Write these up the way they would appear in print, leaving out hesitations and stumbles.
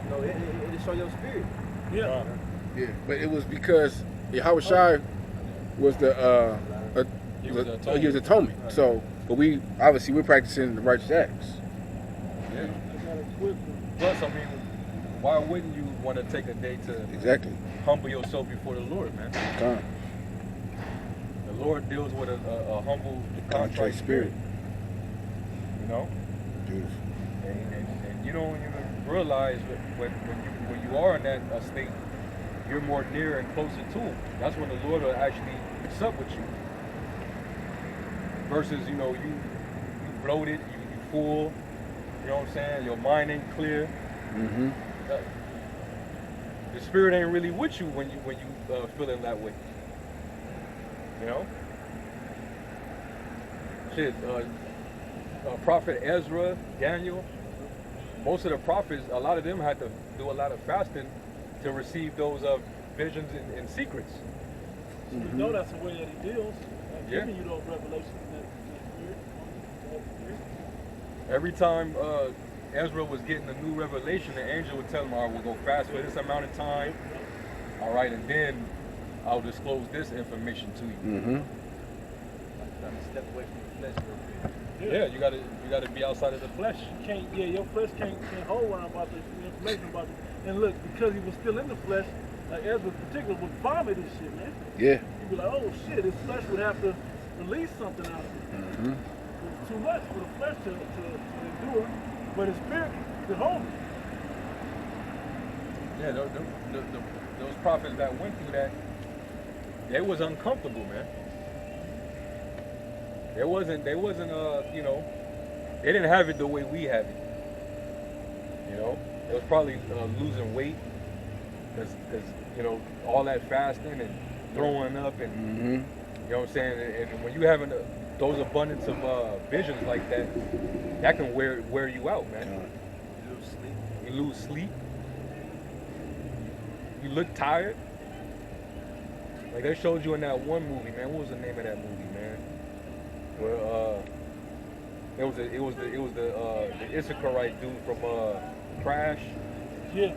No, it show your spirit. Yeah. Yeah, but it was because Yahweh Shai was He was he was atonement. So, but we're practicing the righteous acts. Yeah. Plus, I mean, why wouldn't you want to take a day to Exactly. humble yourself before the Lord, man? Come. The Lord deals with a humble, contrite spirit. You know? Beautiful. And you don't even realize when you are in that state, you're more near and closer to Him. That's when the Lord will actually sup with you. Versus, you know, you bloated, you full. You know what I'm saying? Your mind ain't clear. Mm-hmm. The spirit ain't really with you when you feeling that way. You know? Shit, Prophet Ezra, Daniel, most of the prophets, a lot of them had to do a lot of fasting to receive those visions and secrets. So you know that's the way that he deals. Yeah. Giving you those revelations in that spirit. Every time Ezra was getting a new revelation, the angel would tell him, all right, we'll go fast for this amount of time. All right, and then I'll disclose this information to you. Mm-hmm. Step away from the flesh real quick. Yeah, you gotta be outside of the flesh. You can't, your flesh can't hold around about the information about it. And look, because he was still in the flesh, like Ezra in particular would vomit and shit, man. Yeah. He'd be like, oh shit, his flesh would have to release something out of it. Mm-hmm. It was too much for the flesh to endure, but his spirit could hold it. Yeah, those prophets that went through that, they was uncomfortable, man. They wasn't you know, they didn't have it the way we have it. You know, it was probably losing weight, because you know, all that fasting and throwing up and you know what I'm saying. And when you having those abundance of visions like that, that can wear you out, man. You lose sleep. You lose sleep. You look tired. Like they showed you in that one movie, man. What was the name of that movie, man? Where it was the Issacharite dude from Crash. Yeah.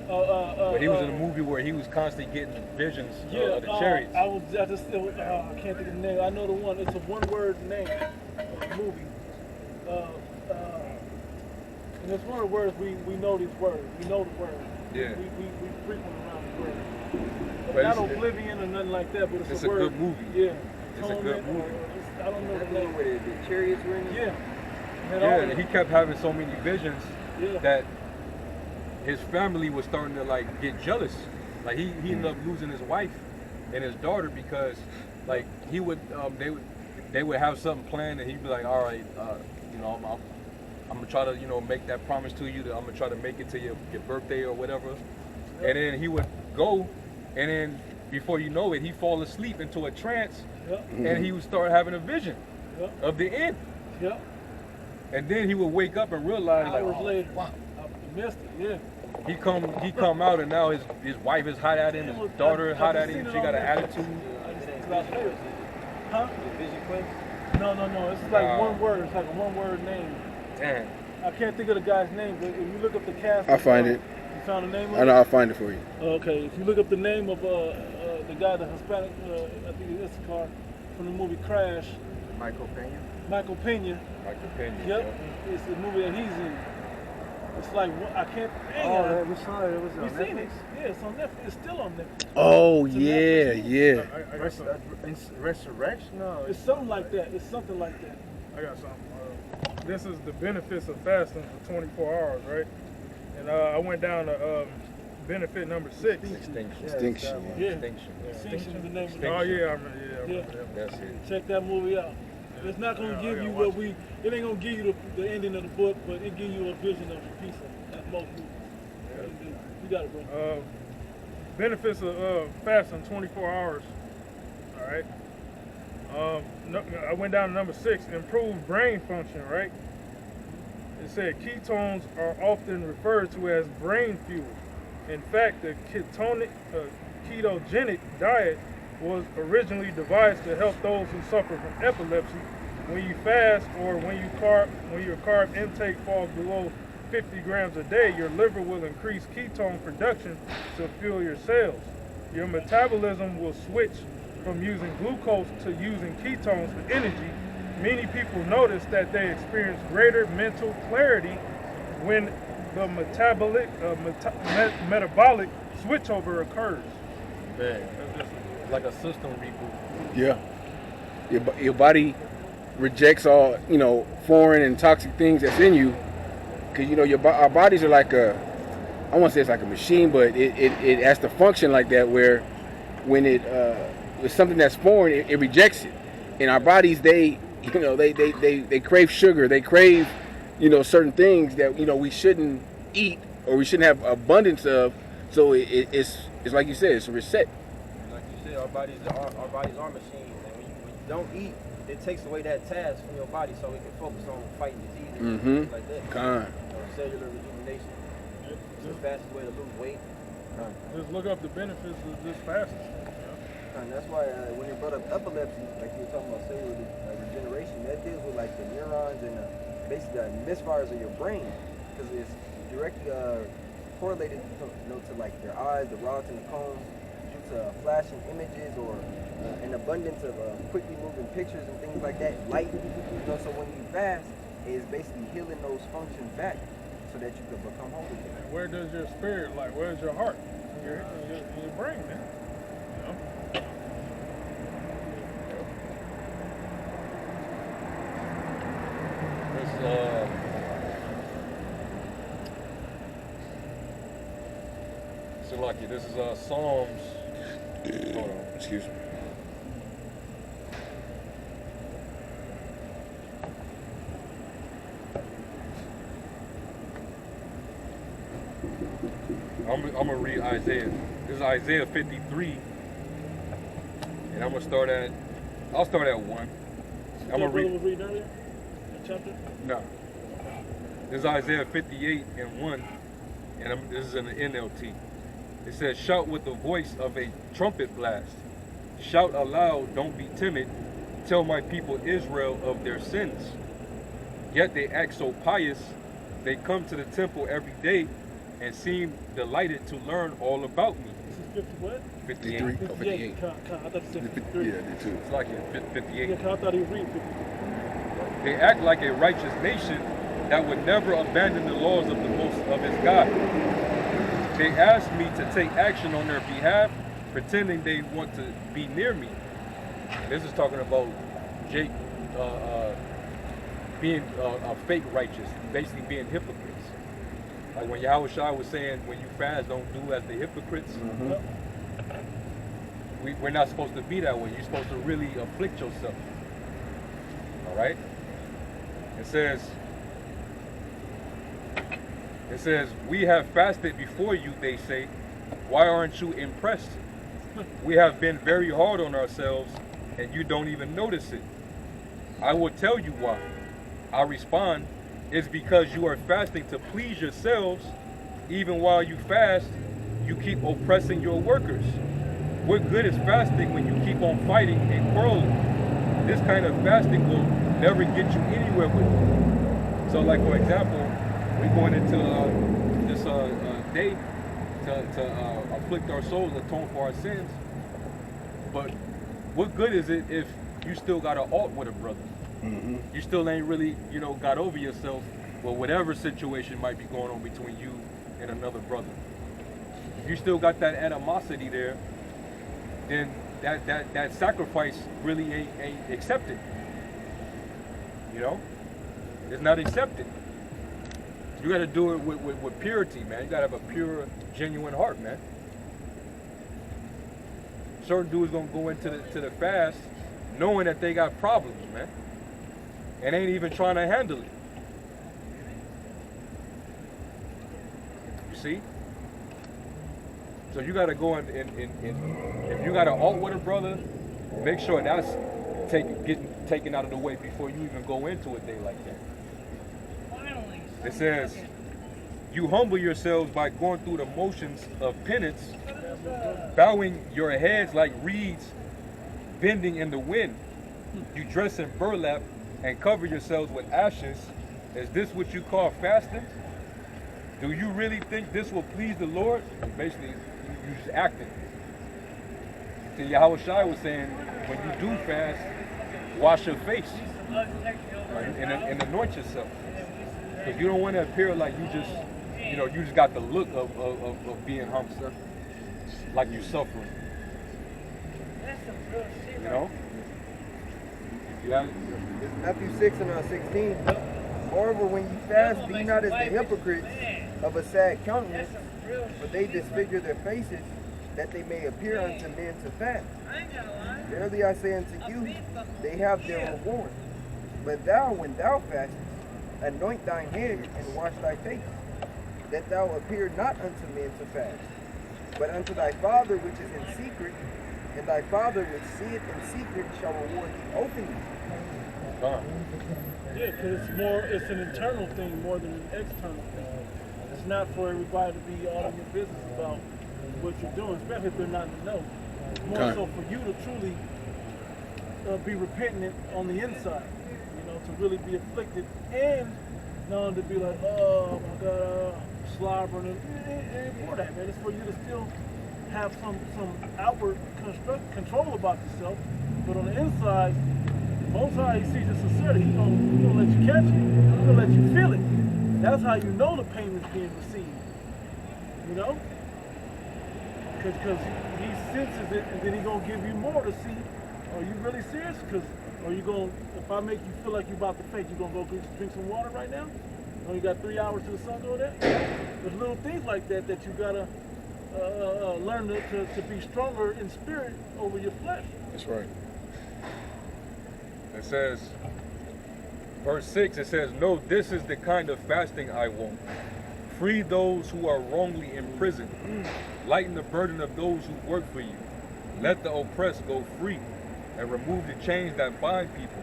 But he was in a movie where he was constantly getting visions of the chariots. I can't think of the name. I know the one. It's a one-word name of the movie. And it's one of the words we know these words. We know the word. Yeah. We frequent around the word. But Not Oblivion or nothing like that, but it's a a word. good movie. Yeah. It's a good movie. I don't know the name. Where the chariots were in it? Yeah. Yeah, and he kept having so many visions Yeah. that his family was starting to like get jealous. Like he ended up losing his wife and his daughter because like he would they would have something planned and he'd be like, all right, you know, I'm gonna try to, you know, make that promise to you that I'm gonna try to make it to your birthday or whatever. And then he would go, and then before you know it, he fall asleep into a trance, and he would start having a vision of the end. Yeah. And then he would wake up and realize, like, Hours oh, later. wow. I missed it. Yeah. He come out, and now his wife is hot at him, his daughter is hot at him. She got an attitude. Huh? Vision Quest? No. It's like one word. It's like a one-word name. Damn. I can't think of the guy's name, but if you look up the cast, I'll find it. You found the name of I it? know. I'll find it for you. Okay, if you look up the name of the guy, the Hispanic, I think it's Issachar, from the movie Crash. Michael Pena? Michael Pena. Michael Pena. Yep. It's the movie that he's in. It's like, I can't. Oh, we saw it. It was You on seen Netflix. it? Yeah, it's on Netflix. It's still on Netflix. Oh It's a yeah, Netflix movie. yeah. I got some. Resurrection? No. It's something like that. It's something like that. I got something. This is the benefits of fasting for 24 hours, right? And I went down to benefit number 6. Extinction. Extinction. Yeah. Extinction. Extinction is the name of it. Oh yeah, I remember. Yeah, I remember that. That's it. Check that movie out. It's not gonna I give gotta you watch what it ain't gonna give you the ending of the book, but it give you a vision of a piece of that most movies. You got it, bro. Benefits of fasting 24 hours. All right. I went down to number 6. Improved brain function. Right. It said ketones are often referred to as brain fuel. In fact, the ketogenic diet was originally devised to help those who suffer from epilepsy. When you fast or when your carb intake falls below 50 grams a day, your liver will increase ketone production to fuel your cells. Your metabolism will switch from using glucose to using ketones for energy. Many people notice that they experience greater mental clarity when the metabolic switchover occurs. Man, like a system reboot. Yeah. Your body rejects all, foreign and toxic things that's in you. Because, our bodies are like I won't say it's like a machine, but it has to function like that, where when it's something that's foreign, it rejects it. And our bodies, they crave sugar. They crave, certain things that, we shouldn't eat or we shouldn't have abundance of. So it's like you said, it's a reset. Like you said, our bodies are machines, and when you don't eat, it takes away that task from your body, so it can focus on fighting diseases and things like that. Cellular rejuvenation. It's the fastest way to lose weight. Just look up the benefits of this fasting. And that's why when you brought up epilepsy, like you were talking about cellular regeneration, that deals with like the neurons and basically the misfires of your brain, because it's directly correlated to like your eyes, the rods and the cones, due to flashing images or an abundance of quickly moving pictures and things like that. Light, so when you fast, it's basically healing those functions back so that you can become whole again. And where does your spirit, like where's your heart? Your brain, man. This is Psalms. Hold on. Excuse me. I'm gonna read Isaiah. This is Isaiah 53, and I'll start at 1. I'm gonna read. Was reading earlier? The chapter? No. This is Isaiah 58 and 1, and this is in the NLT. It says, "Shout with the voice of a trumpet blast. Shout aloud, don't be timid. Tell my people Israel of their sins. Yet they act so pious. They come to the temple every day and seem delighted to learn all about me." This is 50 what? 58. 53 or 58. I thought you said 53. Yeah, they too. It's like 58. Yeah, 'cause I thought he was reading 53. They act like a righteous nation that would never abandon the laws of of its God. They ask me to take action on their behalf, pretending they want to be near me. This is talking about Jake being a fake righteous, basically being hypocrites. Like when Yahushua was saying, when you fast, don't do as the hypocrites. Mm-hmm. We're not supposed to be that way. You're supposed to really afflict yourself. All right? It says, "We have fasted before you," they say. "Why aren't you impressed? We have been very hard on ourselves, and you don't even notice it. I will tell you why." I respond, "It's because you are fasting to please yourselves. Even while you fast, you keep oppressing your workers. What good is fasting when you keep on fighting and quarreling? This kind of fasting will never get you anywhere with it." So like, for example, we're going into this day to afflict our souls, atone for our sins. But what good is it if you still got an alt with a brother? Mm-hmm. You still ain't really, got over yourself, or whatever situation might be going on between you and another brother. If you still got that animosity there, then that sacrifice really ain't accepted. It's not accepted. You got to do it with purity, man. You got to have a pure, genuine heart, man. Certain dudes gonna go into the fast knowing that they got problems, man, and ain't even trying to handle it. You see? So you got to go in if you got an alt with a brother, make sure that's getting taken out of the way before you even go into a day like that. It says, "You humble yourselves by going through the motions of penance, bowing your heads like reeds bending in the wind. You dress in burlap and cover yourselves with ashes. Is this what you call fasting? do you really think this will please the Lord? And basically, you just acting. So Yahweh Shai was saying, when you do fast, wash your face and anoint yourself. Because you don't want to appear like you just, you just got the look of being humble, like you suffering. You know? Yeah. It's Matthew 6 and 16. Moreover, when you fast, be not as the hypocrites of a sad countenance, for they disfigure their faces, that they may appear unto men to fast. Verily I say unto you, they have their reward. But thou, when thou fastest, anoint thine head and wash thy face, that thou appear not unto men to fast, but unto thy Father which is in secret, and thy Father which seeth in secret shall reward thee openly. Yeah, because it's an internal thing more than an external thing. It's not for everybody to be all in your business about what you're doing, especially if they're not in the know. It's more so for you to truly be repentant on the inside, to really be afflicted, and not to be like, oh my God, slobbering. It ain't for that, man. It's for you to still have some outward control about yourself, but on the inside, most high, he sees your sincerity. He's gonna let you catch it. He's gonna let you feel it. That's how you know the pain is being received. Because he senses it, and then he's gonna give you more to see. Are you really serious? Are you gonna? If I make you feel like you're about to faint, you gonna go drink some water right now? You got 3 hours to the sun doing that? There's little things like that you gotta learn to be stronger in spirit over your flesh. That's right. It says, verse 6, it says, no, this is the kind of fasting I want. Free those who are wrongly imprisoned. Lighten the burden of those who work for you. Let the oppressed go free, and remove the chains that bind people.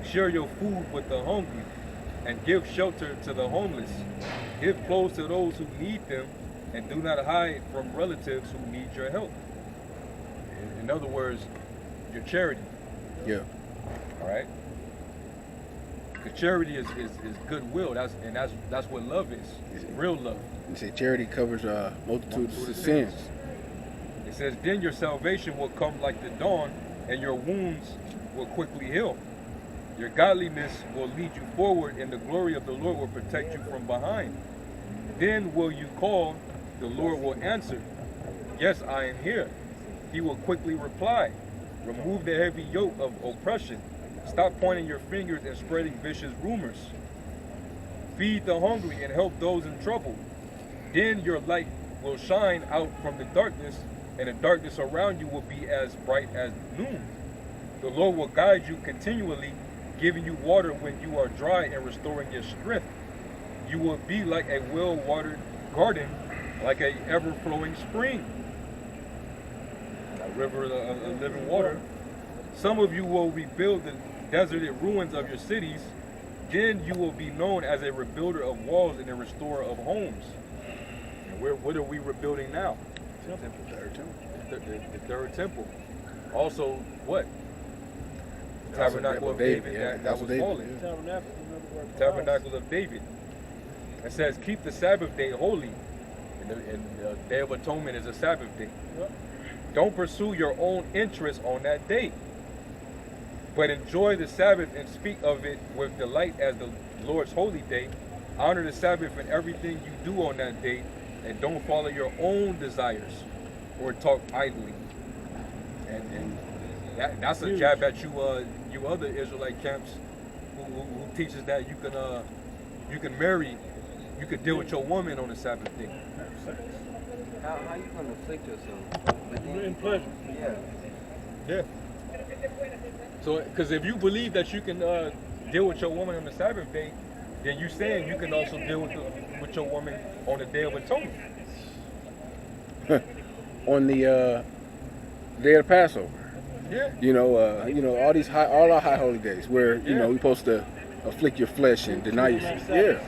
Share your food with the hungry, and give shelter to the homeless. Give clothes to those who need them, and do not hide from relatives who need your help. In other words, your charity. Yeah. All right. Because charity is goodwill. That's what love is. It's real love. You say charity covers multitudes of sins. It says, then your salvation will come like the dawn, and your wounds will quickly heal. Your godliness will lead you forward, and the glory of the Lord will protect you from behind. Then will you call, the Lord will answer, yes, I am here. He will quickly reply. Remove the heavy yoke of oppression. Stop pointing your fingers and spreading vicious rumors. Feed the hungry and help those in trouble. Then your light will shine out from the darkness, and the darkness around you will be as bright as noon. The Lord will guide you continually, giving you water when you are dry and restoring your strength. You will be like a well-watered garden, like a ever-flowing spring, a river of living water. Some of you will rebuild the deserted ruins of your cities. Then you will be known as a rebuilder of walls and a restorer of homes. And what are we rebuilding now? The third temple. The third temple. Also, what? The tabernacle of David that was fallen. Tabernacle of David. It says, keep the Sabbath day holy. And the Day of Atonement is a Sabbath day. Don't pursue your own interests on that day, but enjoy the Sabbath and speak of it with delight as the Lord's holy day. Honor the Sabbath in everything you do on that day, and don't follow your own desires or talk idly. And that's a jab at you other Israelite camps who teaches that you can marry, you can deal with your woman on the Sabbath day. How you gonna afflict yourself? In pleasure. Yeah. So, because if you believe that you can deal with your woman on the Sabbath day, then you saying you can also deal with your woman on the Day of Atonement. On the day of the Passover. Yeah. All our high holy days where you're supposed to afflict your flesh and deny yourself. Yeah.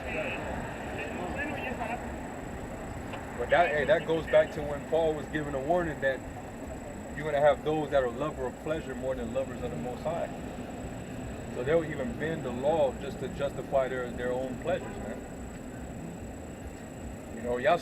But that goes back to when Paul was giving a warning that you're going to have those that are lovers of pleasure more than lovers of the Most High. So they'll even bend the law just to justify their own pleasures, man. You know, y'all